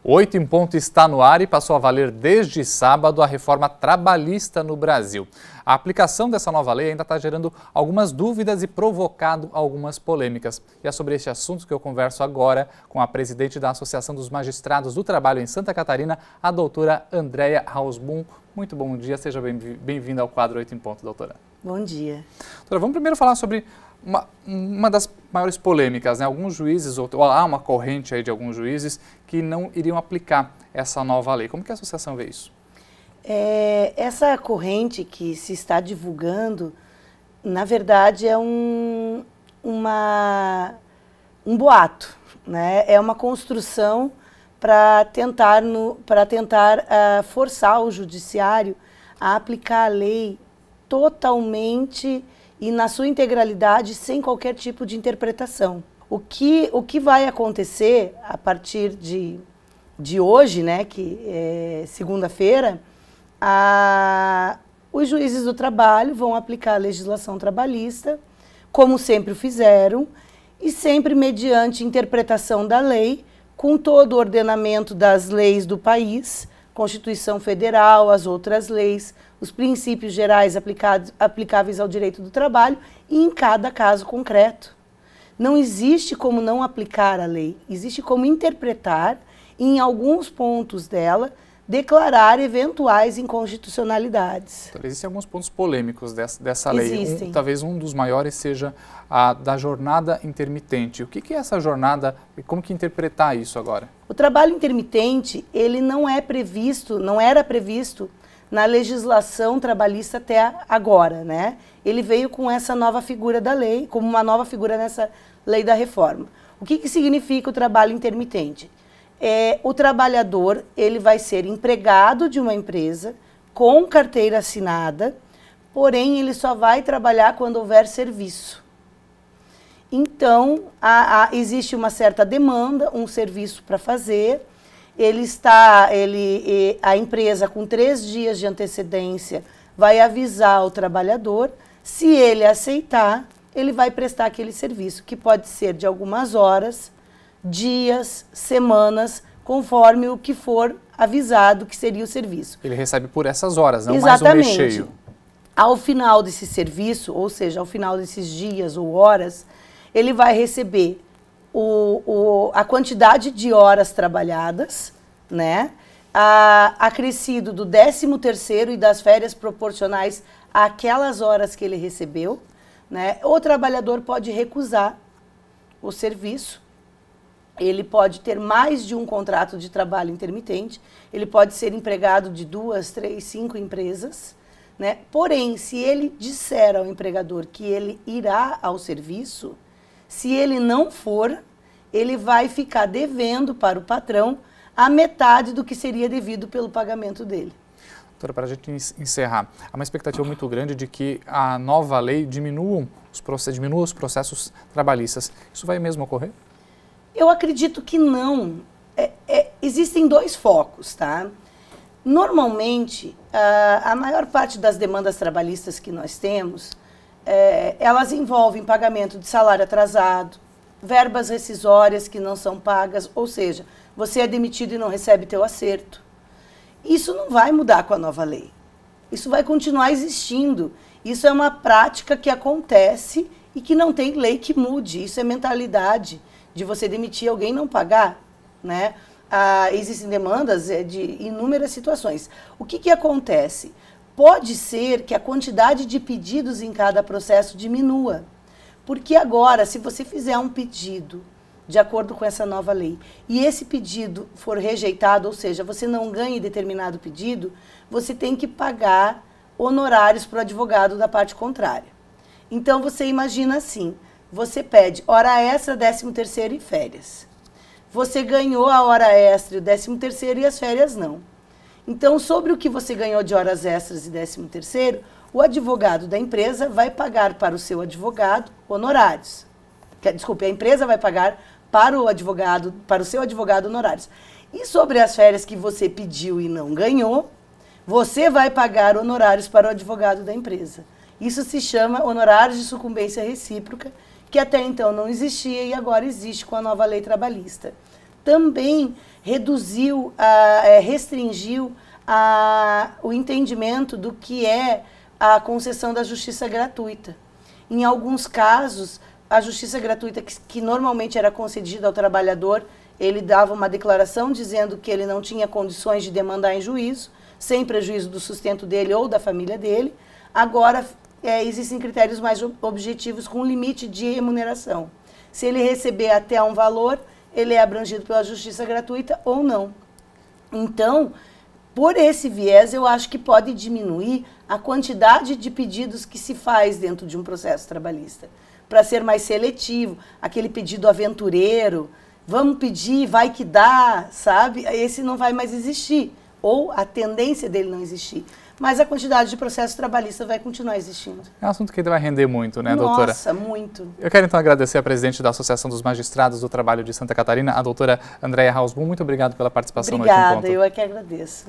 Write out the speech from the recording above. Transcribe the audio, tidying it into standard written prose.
O 8 em Ponto está no ar e passou a valer desde sábado a reforma trabalhista no Brasil. A aplicação dessa nova lei ainda está gerando algumas dúvidas e provocado algumas polêmicas. E é sobre este assunto que eu converso agora com a presidente da Associação dos Magistrados do Trabalho em Santa Catarina, a doutora Andréia Hausboom. Muito bom dia, seja bem-vinda ao quadro 8 em Ponto, doutora. Bom dia. Doutora, vamos primeiro falar sobre uma das maiores polêmicas, né? Alguns juízes, ou há uma corrente aí de alguns juízes que não iriam aplicar essa nova lei. Como que a associação vê isso? Essa corrente que se está divulgando, na verdade, é um boato, né? É uma construção para tentar forçar o judiciário a aplicar a lei totalmente e na sua integralidade, sem qualquer tipo de interpretação. O que vai acontecer a partir de hoje, né, que é segunda-feira, os juízes do trabalho vão aplicar a legislação trabalhista, como sempre o fizeram, e sempre mediante interpretação da lei, com todo o ordenamento das leis do país, Constituição Federal, as outras leis, os princípios gerais aplicáveis ao direito do trabalho e em cada caso concreto. Não existe como não aplicar a lei, existe como interpretar e, em alguns pontos dela, declarar eventuais inconstitucionalidades. Então, existem alguns pontos polêmicos dessa lei. Existem. Talvez um dos maiores seja a da jornada intermitente. O que é essa jornada e como que interpretar isso agora? O trabalho intermitente, ele não era previsto na legislação trabalhista até agora, né? Ele veio com essa nova figura da lei, como uma nova figura nessa lei da reforma. O que significa o trabalho intermitente? O trabalhador, ele vai ser empregado de uma empresa com carteira assinada, porém ele só vai trabalhar quando houver serviço. Então, existe uma certa demanda, um serviço para fazer, a empresa com 3 dias de antecedência vai avisar o trabalhador, se ele aceitar, ele vai prestar aquele serviço, que pode ser de algumas horas, dias, semanas, conforme o que for avisado que seria o serviço. Ele recebe por essas horas, não Exatamente. Mais um mês cheio. Ao final desse serviço, ou seja, ao final desses dias ou horas, ele vai receber a quantidade de horas trabalhadas, né? Acrescido do 13º e das férias proporcionais àquelas horas que ele recebeu, né? O trabalhador pode recusar o serviço, ele pode ter mais de um contrato de trabalho intermitente, ele pode ser empregado de 2, 3, 5 empresas, né? Porém, se ele disser ao empregador que ele irá ao serviço, se ele não for, ele vai ficar devendo para o patrão a metade do que seria devido pelo pagamento dele. Doutora, para a gente encerrar, há uma expectativa muito grande de que a nova lei diminua os processos trabalhistas. Isso vai mesmo ocorrer? Eu acredito que não. Existem 2 focos, tá? Normalmente, a maior parte das demandas trabalhistas que nós temos, elas envolvem pagamento de salário atrasado, verbas rescisórias que não são pagas, ou seja, você é demitido e não recebe teu acerto. Isso não vai mudar com a nova lei. Isso vai continuar existindo. Isso é uma prática que acontece e que não tem lei que mude. Isso é mentalidade de você demitir alguém e não pagar, né? Existem demandas de inúmeras situações. O que acontece? Pode ser que a quantidade de pedidos em cada processo diminua. Porque agora, se você fizer um pedido de acordo com essa nova lei e esse pedido for rejeitado, ou seja, você não ganha determinado pedido, você tem que pagar honorários para o advogado da parte contrária. Então, você imagina assim, você pede hora extra, 13º e férias. Você ganhou a hora extra e o 13º e as férias não. Então, sobre o que você ganhou de horas extras e 13º, o advogado da empresa vai pagar para o seu advogado honorários. Desculpe, a empresa vai pagar para o seu advogado honorários. E sobre as férias que você pediu e não ganhou, você vai pagar honorários para o advogado da empresa. Isso se chama honorários de sucumbência recíproca, que até então não existia e agora existe com a nova lei trabalhista. também reduziu, restringiu o entendimento do que é a concessão da justiça gratuita. Em alguns casos, a justiça gratuita que normalmente era concedida ao trabalhador, ele dava uma declaração dizendo que ele não tinha condições de demandar em juízo, sem prejuízo do sustento dele ou da família dele. Agora, existem critérios mais objetivos com limite de remuneração. Se ele receber até um valor, ele é abrangido pela justiça gratuita ou não. Então, por esse viés, eu acho que pode diminuir a quantidade de pedidos que se faz dentro de um processo trabalhista, para ser mais seletivo, aquele pedido aventureiro, vamos pedir, vai que dá, sabe? Esse não vai mais existir, ou a tendência dele não existir. Mas a quantidade de processo trabalhista vai continuar existindo. É um assunto que ainda vai render muito, né, doutora? Nossa, muito. Eu quero então agradecer a presidente da Associação dos Magistrados do Trabalho de Santa Catarina, a doutora Andréia Hausboom. Muito obrigado pela participação no Noite em Ponto. Obrigada, eu é que agradeço.